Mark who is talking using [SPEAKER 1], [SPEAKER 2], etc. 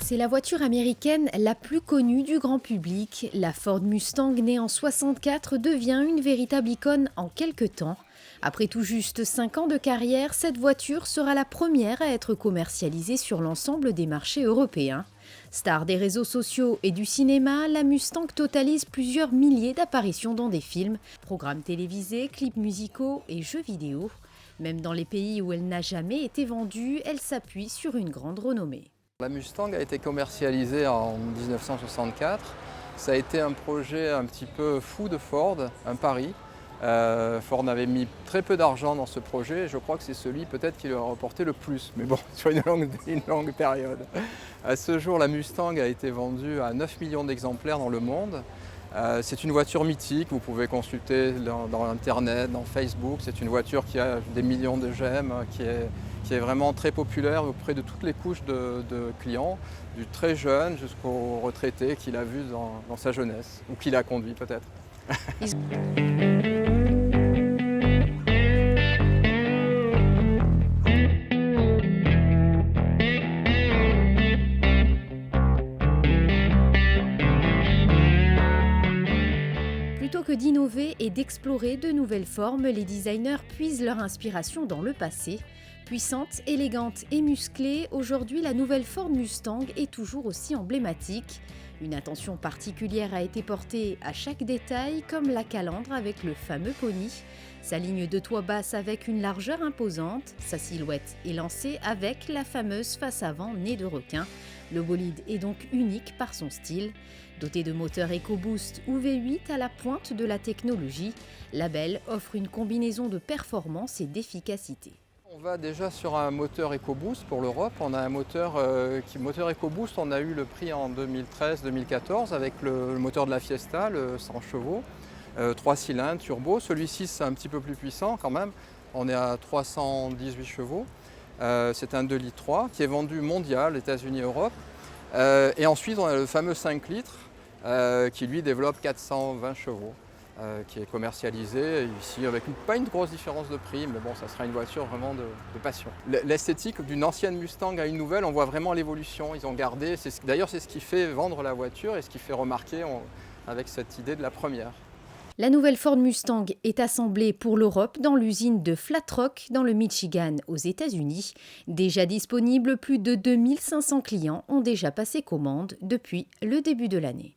[SPEAKER 1] C'est la voiture américaine la plus connue du grand public. La Ford Mustang, née en 64, devient une véritable icône en quelques temps. Après tout juste 5 ans de carrière, cette voiture sera la première à être commercialisée sur l'ensemble des marchés européens. Star des réseaux sociaux et du cinéma, la Mustang totalise plusieurs milliers d'apparitions dans des films, programmes télévisés, clips musicaux et jeux vidéo. Même dans les pays où elle n'a jamais été vendue, elle s'appuie sur une grande renommée.
[SPEAKER 2] La Mustang a été commercialisée en 1964. Ça a été un projet un petit peu fou de Ford, un pari. Ford avait mis très peu d'argent dans ce projet et je crois que c'est celui peut-être qui leur a rapporté le plus, mais bon, sur une longue période. À ce jour, la Mustang a été vendue à 9 millions d'exemplaires dans le monde. C'est une voiture mythique, vous pouvez consulter dans Internet, dans Facebook. C'est une voiture qui a des millions de j'aime, qui est vraiment très populaire auprès de toutes les couches de clients, du très jeune jusqu'au retraité qu'il a vu dans sa jeunesse, ou qu'il a conduit peut-être.
[SPEAKER 1] Plutôt que d'innover et d'explorer de nouvelles formes, les designers puisent leur inspiration dans le passé. Puissante, élégante et musclée, aujourd'hui la nouvelle Ford Mustang est toujours aussi emblématique. Une attention particulière a été portée à chaque détail, comme la calandre avec le fameux pony, sa ligne de toit basse avec une largeur imposante, sa silhouette élancée avec la fameuse face avant nez de requin. Le bolide est donc unique par son style. Doté de moteurs EcoBoost ou V8 à la pointe de la technologie, la Belle offre une combinaison de performance et d'efficacité.
[SPEAKER 2] On va déjà sur un moteur EcoBoost pour l'Europe. On a un moteur EcoBoost, on a eu le prix en 2013-2014 avec le moteur de la Fiesta, le 100 chevaux, 3 cylindres turbo. Celui-ci c'est un petit peu plus puissant quand même, on est à 318 chevaux. C'est un 2,3 litres qui est vendu mondial, États-Unis, Europe. Et ensuite on a le fameux 5 litres qui lui développe 420 chevaux. Qui est commercialisé ici avec pas une grosse différence de prix, mais bon, ça sera une voiture vraiment de passion. L'esthétique d'une ancienne Mustang à une nouvelle, on voit vraiment l'évolution. Ils ont gardé, d'ailleurs c'est ce qui fait vendre la voiture et ce qui fait remarquer avec cette idée de la première.
[SPEAKER 1] La nouvelle Ford Mustang est assemblée pour l'Europe dans l'usine de Flat Rock dans le Michigan aux États-Unis. Déjà disponible, plus de 2500 clients ont déjà passé commande depuis le début de l'année.